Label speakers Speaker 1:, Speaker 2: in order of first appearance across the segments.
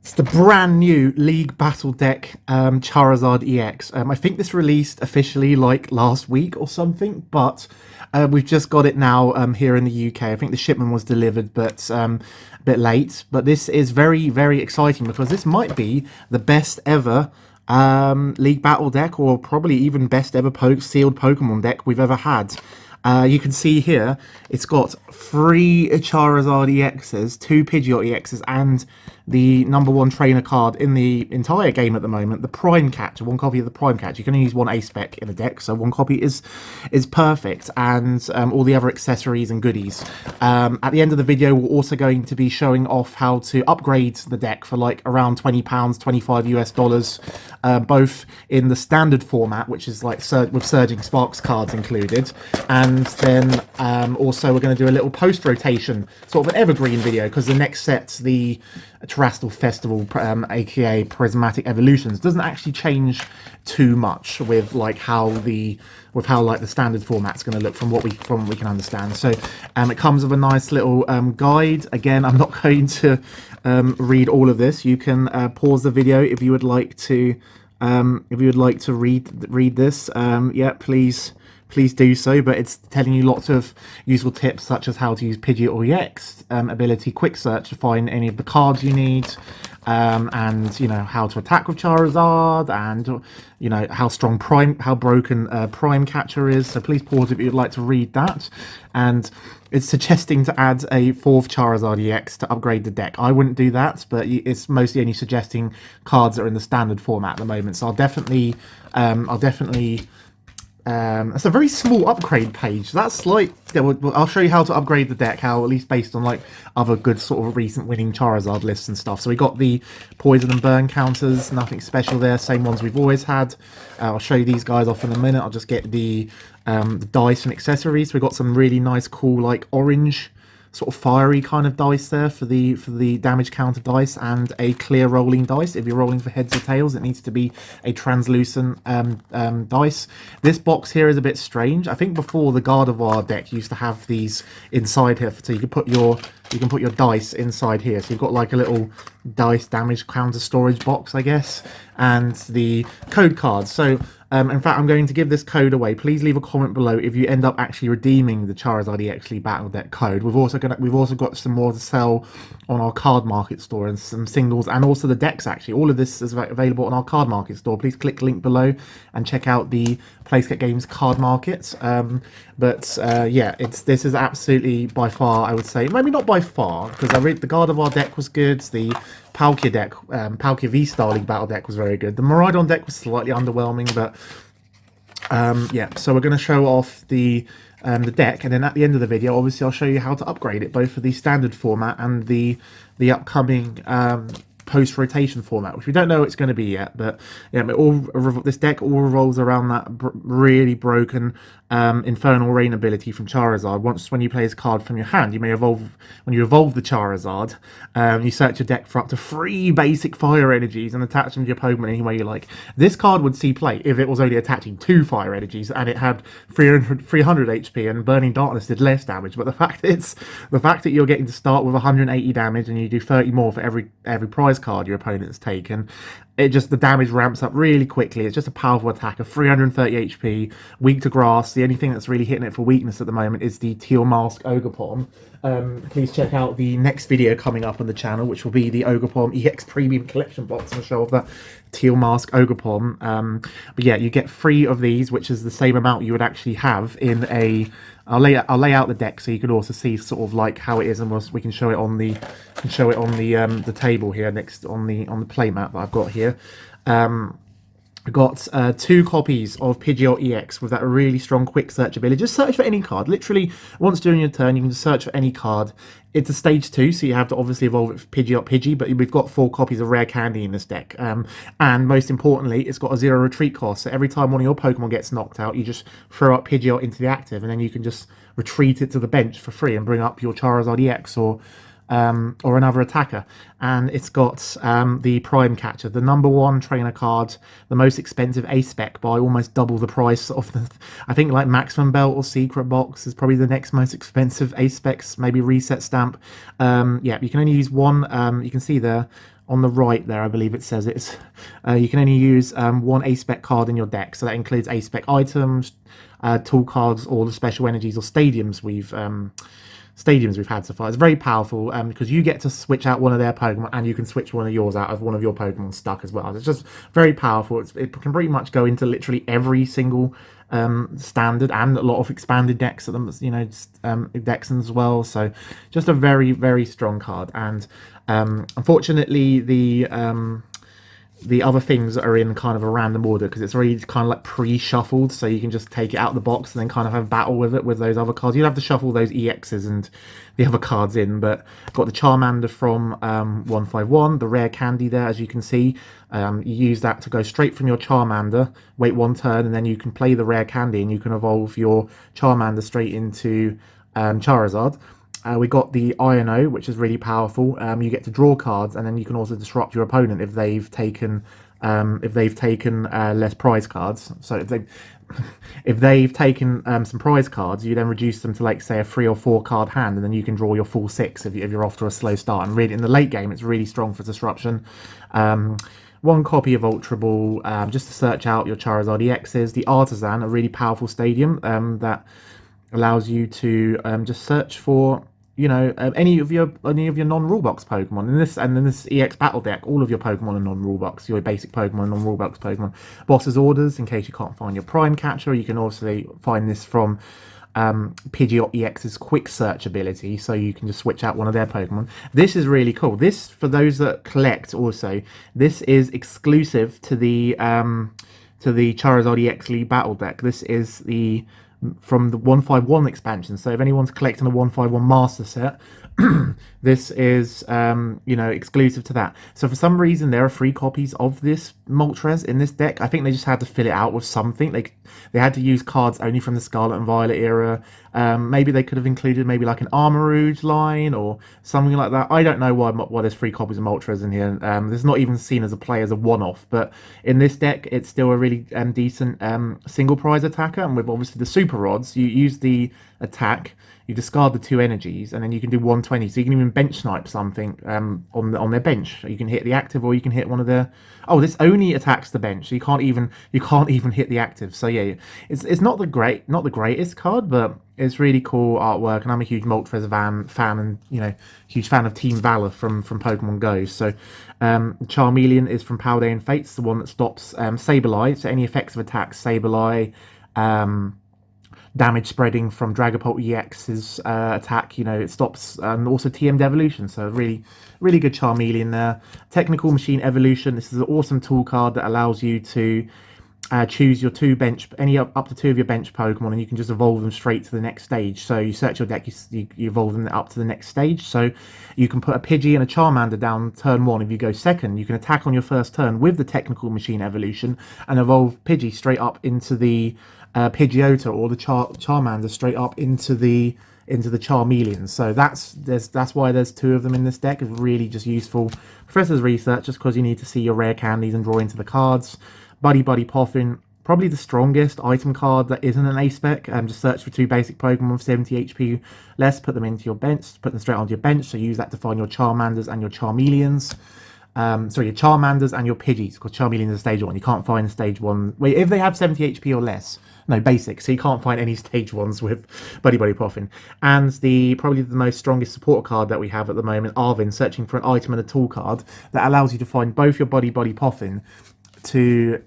Speaker 1: It's the brand new League Battle Deck Charizard EX. I think this released officially like last week or something, but we've just got it now here in the UK. I think the shipment was delivered, but a bit late. But this is very, very exciting because this might be the best ever League Battle deck, or probably even best ever sealed Pokemon deck we've ever had. You can see here, it's got 3 Charizard EXs, 2 Pidgeot EXs, and the #1 trainer card in the entire game at the moment, the Prime Catcher, 1 copy of the Prime Catcher. You can only use 1 A-Spec in a deck, so 1 copy is perfect, and all the other accessories and goodies. At the end of the video, we're also going to be showing off how to upgrade the deck for like around £20, 25 US dollars, both in the standard format, which is like with Surging Sparks cards included, and then also we're going to do a little post-rotation, sort of an evergreen video, because the next set, the Terrestrial Festival, aka Prismatic Evolutions, doesn't actually change too much with like how the standard format's going to look from what we can understand. So it comes with a nice little guide. Again, I'm not going to read all of this. You can pause the video if you would like to read this. Yeah, please do so, but it's telling you lots of useful tips such as how to use Pidgeot or EX, ability quick search to find any of the cards you need, and you know how to attack with Charizard, and you know how broken Prime Catcher is. So please pause if you'd like to read that. And it's suggesting to add a 4th Charizard EX to upgrade the deck. I wouldn't do that, but it's mostly only suggesting cards that are in the standard format at the moment. So I'll definitely it's a very small upgrade page. That's like, I'll show you how to upgrade the deck, how at least based on like other good sort of recent winning Charizard lists and stuff. So we got the poison and burn counters, nothing special there, same ones we've always had. I'll show you these guys off in a minute. I'll just get the dice and accessories. We got some really nice, cool, like orange, sort of fiery kind of dice there for the damage counter dice, and a clear rolling dice. If you're rolling for heads or tails, it needs to be a translucent dice. This box here is a bit strange. I think before the Gardevoir deck used to have these inside here, so you can put your dice inside here. So you've got like a little dice damage counter storage box, I guess, and the code cards. So in fact, I'm going to give this code away. Please leave a comment below if you end up actually redeeming the Charizard EX Battle Deck code. We've also got some more to sell on our card market store, and some singles, and also the decks. Actually, all of this is available on our card market store. Please click link below and check out the PlaySkape Games card market. Yeah, this is absolutely by far, I would say, maybe not by far, because I read the Gardevoir deck was good. The Palkia deck, Palkia V-Star League Battle deck was very good. The Miraidon deck was slightly underwhelming, but yeah. So we're going to show off the deck, and then at the end of the video, obviously, I'll show you how to upgrade it, both for the standard format and the upcoming post-rotation format, which we don't know what it's going to be yet. But yeah, this deck all revolves around that really broken Infernal Rain ability from Charizard. When you play his card from your hand, when you evolve the Charizard, you search your deck for up to 3 basic fire energies and attach them to your Pokemon any way you like. This card would see play if it was only attaching 2 fire energies and it had 300 HP, and Burning Darkness did less damage. But the fact that you're getting to start with 180 damage and you do 30 more for every prize card your opponent's taken, the damage ramps up really quickly. It's just a powerful attacker, 330 HP, weak to grass. The only thing that's really hitting it for weakness at the moment is the Teal Mask Ogerpon. Please check out the next video coming up on the channel, which will be the Ogerpon EX Premium Collection box, and a show of that Teal Mask Ogerpon. But yeah, you get 3 of these, which is the same amount you would actually have in a... I'll lay out the deck so you can also see sort of like how it is, and we can show it on the table here next on the play mat that I've got here. I've got 2 copies of Pidgeot EX with that really strong quick search ability. Just search for any card. Literally, once during your turn, you can just search for any card. It's a stage 2, so you have to obviously evolve it for Pidgeot Pidgey, but we've got 4 copies of Rare Candy in this deck. And most importantly, it's got a 0 retreat cost. So every time one of your Pokemon gets knocked out, you just throw up Pidgeot into the active, and then you can just retreat it to the bench for free and bring up your Charizard EX or another attacker. And it's got the Prime Catcher, the #1 trainer card, the most expensive A-Spec by almost double the price of the... I think like Maximum Belt or Secret Box is probably the next most expensive A-Specs, maybe Reset Stamp. Yeah, you can only use 1. You can see there, on the right there, I believe it says it's you can only use one A-Spec card in your deck. So that includes A-Spec items, tool cards, or the special energies or stadiums we've had so far. It's very powerful because you get to switch out one of their Pokemon and you can switch one of yours out of one of your Pokemon stuck as well. It's just very powerful. It can pretty much go into literally every single standard and a lot of expanded decks at them, decks as well. So just a very, very strong card. And unfortunately, the other things are in kind of a random order because it's already kind of like pre-shuffled, so you can just take it out of the box and then kind of have a battle with it with those other cards. You'd have to shuffle those EXs and the other cards in, but got the Charmander from 151, the rare candy there, as you can see. You use that to go straight from your Charmander, wait one turn, and then you can play the rare candy and you can evolve your Charmander straight into Charizard. We got the Iono, which is really powerful. You get to draw cards, and then you can also disrupt your opponent if they've taken less prize cards. So if they've taken some prize cards, you then reduce them to, like, say, a 3 or 4 card hand, and then you can draw your full 6 if you're off to a slow start. And really, in the late game, it's really strong for disruption. One copy of Ultra Ball, just to search out your Charizard EXs. The Artisan, a really powerful stadium that allows you to just search for any of your non-rule box Pokemon. In this EX battle deck, all of your Pokemon are non-rule box. Your basic Pokemon, non-rule box Pokemon. Boss's Orders, in case you can't find your Prime Catcher. You can also find this from Pidgeot EX's quick search ability, so you can just switch out one of their Pokemon. This is really cool. This, for those that collect also, this is exclusive to the Charizard EX League battle deck. This is from the 151 expansion. So if anyone's collecting a 151 master set, this is exclusive to that. So for some reason there are 3 copies of this Moltres in this deck. I think they just had to fill it out with something. They had to use cards only from the Scarlet and Violet era. Maybe they could have included maybe like an Armarouge line or something like that. I don't know why there's 3 copies of Moltres in here. This is not even seen as a play as a one-off, but in this deck it's still a really decent single prize attacker. And with obviously the Super Rods, you use the attack, you discard the 2 energies, and then you can do 120. So you can even bench snipe something on their bench. You can hit the active, or you can hit one of their. Oh, this only attacks the bench. So you can't even hit the active. So yeah, it's not the greatest card, but it's really cool artwork. And I'm a huge Moltres fan, and huge fan of Team Valor from Pokemon Go. So Charmeleon is from Paldea and Fates, the one that stops Sableye. So any effects of attacks, Sableye. Damage spreading from Dragapult EX's attack, it stops, and also TM Devolution. So really, really good Charmeleon there. Technical Machine Evolution. This is an awesome tool card that allows you to choose your up to 2 of your bench Pokemon, and you can just evolve them straight to the next stage. So you search your deck, you evolve them up to the next stage. So you can put a Pidgey and a Charmander down turn 1. If you go second, you can attack on your first turn with the Technical Machine Evolution and evolve Pidgey straight up into the Pidgeotto, or the Charmander straight up into the Charmeleon. So that's why there's 2 of them in this deck. It's really just useful Professor's Research, just because you need to see your rare candies and draw into the cards. Buddy Poffin, probably the strongest item card that isn't an A-Spec. Just search for 2 basic Pokemon with 70 HP less, put them into your bench, put them straight onto your bench. So use that to find your Charmanders and your Charmeleons. Your Charmanders and your Pidgeys, because Charmeleon is a stage 1. You can't find stage 1. Wait, if they have 70 HP or less. No, basic. So you can't find any stage 1s with Buddy Poffin. And probably the most strongest support card that we have at the moment, Arvin, searching for an item and a tool card that allows you to find both your Buddy Poffin to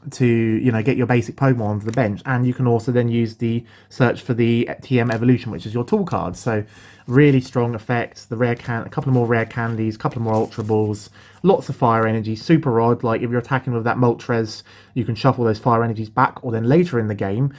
Speaker 1: get your basic Pokemon onto the bench, and you can also then use the search for the TM Evolution, which is your tool card. So really strong effect. A couple more rare candies, a couple more Ultra Balls, lots of fire energy. Super Rod, like if you're attacking with that Moltres, you can shuffle those fire energies back, or then later in the game,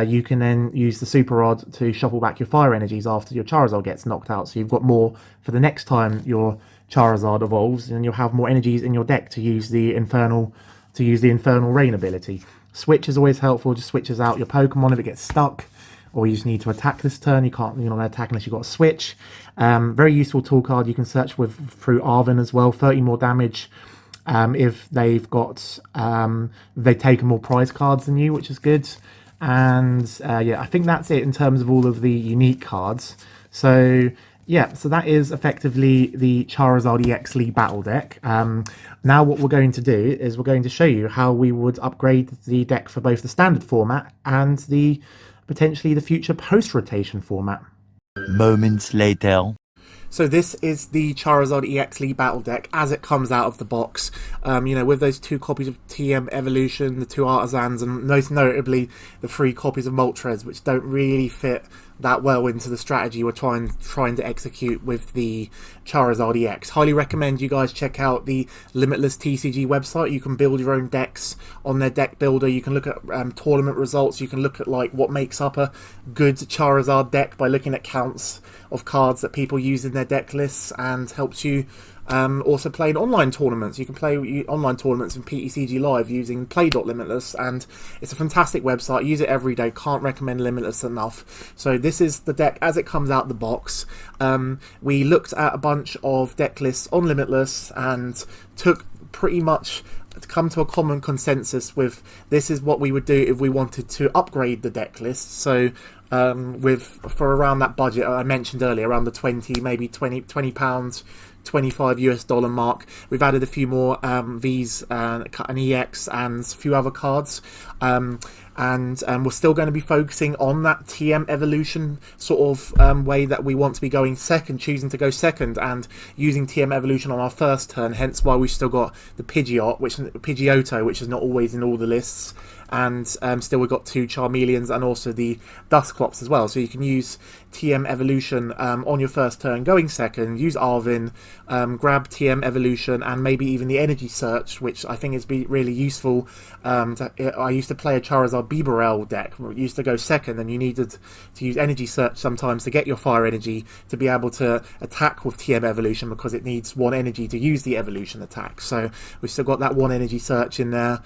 Speaker 1: you can then use the Super Rod to shuffle back your fire energies after your Charizard gets knocked out. So you've got more for the next time your Charizard evolves, and you'll have more energies in your deck to use the Infernal Rain ability. Switch is always helpful. Just switches out your Pokemon if it gets stuck, or you just need to attack this turn. You're not going to attack unless you've got a switch. Very useful tool card. You can search through Arvin as well. 30 more damage if they've taken more prize cards than you, which is good. And I think that's it in terms of all of the unique cards. So Yeah, so that is effectively the Charizard EX League Battle deck. Now what we're going to do is we're going to show you how we would upgrade the deck for both the standard format and the potentially the future post-rotation format.
Speaker 2: Moments later.
Speaker 1: So this is the Charizard EX League Battle deck as it comes out of the box. With those 2 copies of TM Evolution, the 2 Artisans, and most notably the 3 copies of Moltres, which don't really fit that well into the strategy we're trying to execute with the Charizard EX. Highly recommend you guys check out the Limitless TCG website. You can build your own decks on their deck builder. You can look at tournament results. You can look at like what makes up a good Charizard deck by looking at counts of cards that people use in their deck lists, and helps you also play in online tournaments. You can play online tournaments in PTCG Live using Play.Limitless, and it's a fantastic website. Use it every day. Can't recommend Limitless enough. So this is the deck as it comes out the box. We looked at a bunch of deck lists on Limitless and took pretty much to come to a common consensus with this is what we would do if we wanted to upgrade the deck list. So for around that budget I mentioned earlier, around the 20, maybe 20 pounds, $25 mark, we've added a few more V's, an EX, and a few other cards. And we're still going to be focusing on that TM Evolution sort of way that we want to be going second, choosing to go second, and using TM Evolution on our first turn. Hence why we've still got the Pidgeot, Pidgeotto, which is not always in all the lists. And still we've got 2 Charmeleons and also the Dusclops as well. So you can use TM Evolution on your first turn, going second, use Arvin, grab TM Evolution, and maybe even the Energy Search, which I think is really useful. I used to play a Charizard Bibarel deck, where it used to go second, and you needed to use Energy Search sometimes to get your Fire Energy to be able to attack with TM Evolution, because it needs 1 energy to use the Evolution attack. So we've still got that 1 Energy Search in there.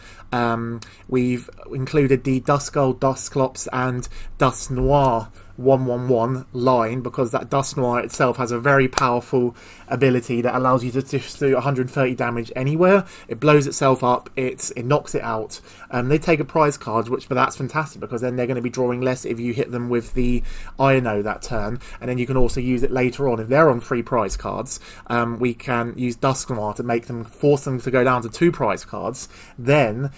Speaker 1: We've included the Duskull, Dusclops, and Dusknoir 1/1/1 line, because that Dusknoir itself has a very powerful ability that allows you to just do 130 damage anywhere. It blows itself up, it knocks it out. They take a prize card, but that's fantastic, because then they're going to be drawing less if you hit them with the Iono that turn, and then you can also use it later on if they're on 3 prize cards. We can use Dusknoir to force them to go down to 2 prize cards. Then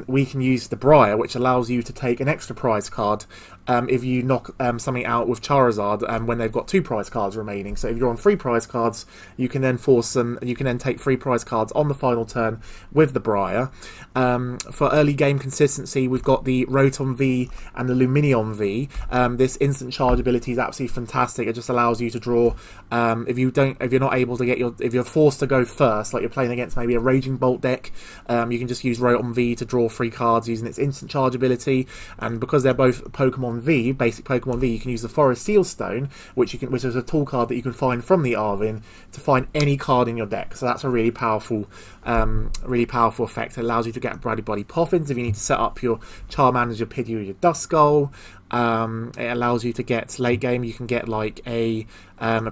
Speaker 1: we can use the Briar, which allows you to take an extra prize card if you knock something out with Charizard when they've got 2 prize cards remaining. So if you're on 3 prize cards, you can then force them, you can then take 3 prize cards on the final turn with the Briar. For early game consistency, we've got the Rotom V and the Lumineon V. This instant charge ability is absolutely fantastic. It just allows you to draw if you're not able to if you're forced to go first, like you're playing against maybe a Raging Bolt deck, you can just use Rotom V to draw 3 cards using its instant charge ability. And because they're both Pokemon V, basic Pokemon V, you can use the Forest Sealstone, which is a tool card that you can find from the Arvin to find any card in your deck. So that's a really powerful effect. It allows you to get Body Poffins if you need to set up your Charmander, your Pidgey, your Duskull. It allows you to get late game. You can get like a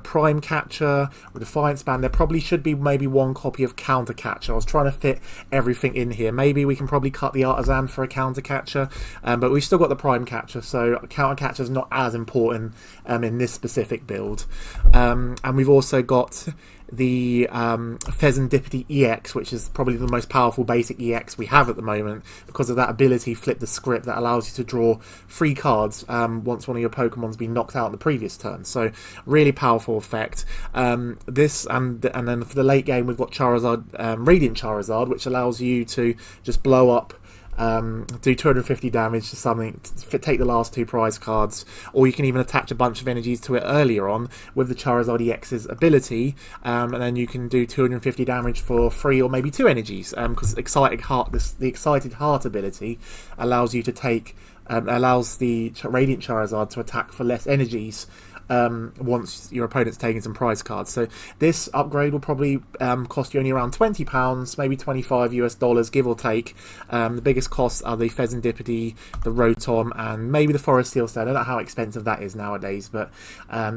Speaker 1: Prime Catcher or Defiance Band. There probably should be maybe 1 copy of Counter Catcher. I was trying to fit everything in here. Maybe we can probably cut the Artisan for a Counter Catcher, but we've still got the Prime Catcher, so Counter Catcher is not as important in this specific build. And we've also got the Pheasantipity EX, which is probably the most powerful basic EX we have at the moment, because of that ability Flip the Script that allows you to draw 3 cards once one of your Pokemon's been knocked out in the previous turn. So really powerful effect. This and then for the late game we've got Charizard, Radiant Charizard, which allows you to just blow up, do 250 damage to something, take the last 2 prize cards, or you can even attach a bunch of energies to it earlier on with the Charizard EX's ability, and then you can do 250 damage for 3 or maybe 2 energies, because the Excited Heart ability allows you to take, allows the Radiant Charizard to attack for less energies once your opponent's taken some prize cards. So this upgrade will probably cost you only around £20, maybe $25 give or take. The biggest costs are the Pheasantipity, the Rotom, and maybe the Forest Sealstone. I don't know how expensive that is nowadays, but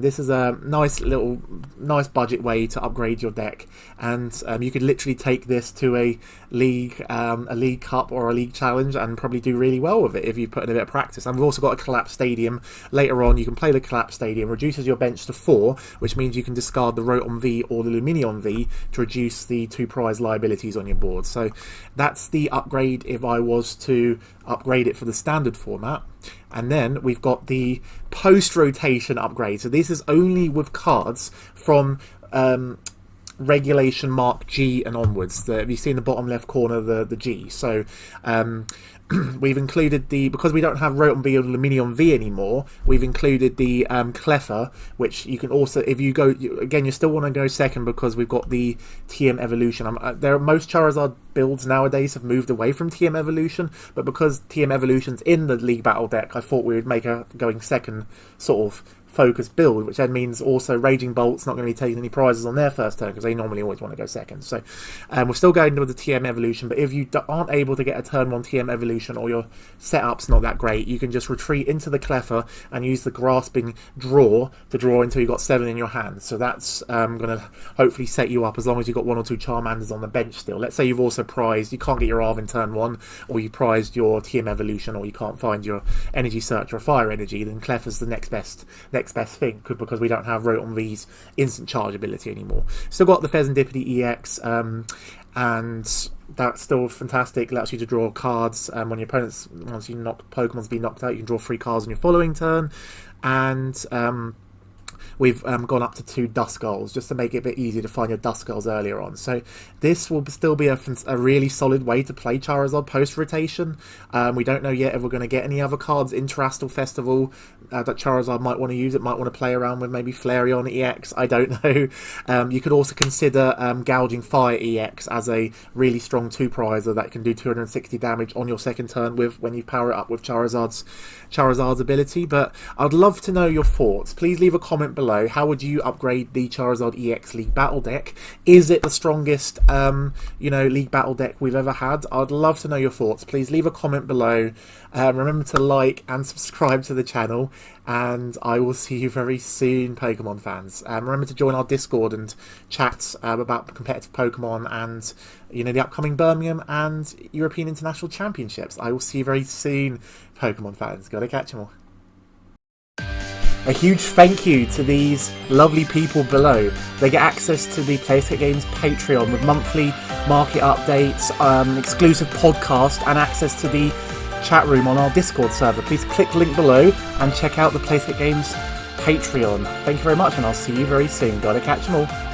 Speaker 1: this is a nice budget way to upgrade your deck, and you could literally take this to a league cup or a league challenge and probably do really well with it if you put in a bit of practice. And we've also got a Collapse Stadium later on. You can play the Collapse Stadium, reduces your bench to 4, which means you can discard the Rotom V or the Lumineon V to reduce the 2 prize liabilities on your board. So that's the upgrade if I was to upgrade it for the standard format. And then we've got the post-rotation upgrade. So this is only with cards from Regulation Mark G and onwards. Have you seen the bottom left corner, the G? So we've included because we don't have Rotom V or Lumineon V anymore, we've included the Cleffa, which you can also, if you go, again, you still want to go second because we've got the TM Evolution. Most Charizard builds nowadays have moved away from TM Evolution, but because TM Evolution's in the League Battle deck, I thought we would make a going second sort of focus build, which then means also Raging Bolt's not going to be taking any prizes on their first turn because they normally always want to go second. So we're still going with the TM Evolution, but if you aren't able to get a turn 1 TM Evolution or your setup's not that great, you can just retreat into the Cleffa and use the Grasping Draw to draw until you've got 7 in your hand. So that's going to hopefully set you up as long as you've got 1 or 2 Charmanders on the bench still. Let's say you've also prized, you can't get your Arv in turn 1, or you prized your TM Evolution, or you can't find your Energy Search or Fire Energy, then Cleffa's the next best thing, because we don't have Rotom V's instant charge ability anymore. Still got the Fezandipity EX, and that's still fantastic. Allows you to draw cards when your opponent's, once you knock Pokemon's been knocked out, you can draw 3 cards on your following turn. And we've gone up to 2 Duskulls just to make it a bit easier to find your Duskulls earlier on. So this will still be a really solid way to play Charizard post-rotation. We don't know yet if we're going to get any other cards in Terastal Festival that Charizard might want to use. It might want to play around with maybe Flareon EX, I don't know. You could also consider Gouging Fire EX as a really strong 2-prizer that can do 260 damage on your second turn when you power it up with Charizard's ability. But I'd love to know your thoughts. Please leave a comment below. How would you upgrade the Charizard EX League Battle deck? Is it the strongest League Battle deck we've ever had? I'd love to know your thoughts. Please leave a comment below. Remember to like and subscribe to the channel, and I will see you very soon, Pokemon fans. Remember to join our Discord and chat about competitive Pokemon and the upcoming Birmingham and European International Championships. I will see you very soon, Pokemon fans. Gotta catch them all. A huge thank you to these lovely people below. They get access to the PlaySkape Games Patreon with monthly market updates, exclusive podcast, and access to the chat room on our Discord server. Please click the link below and check out the PlaySkape Games Patreon. Thank you very much, and I'll see you very soon. Gotta catch them all.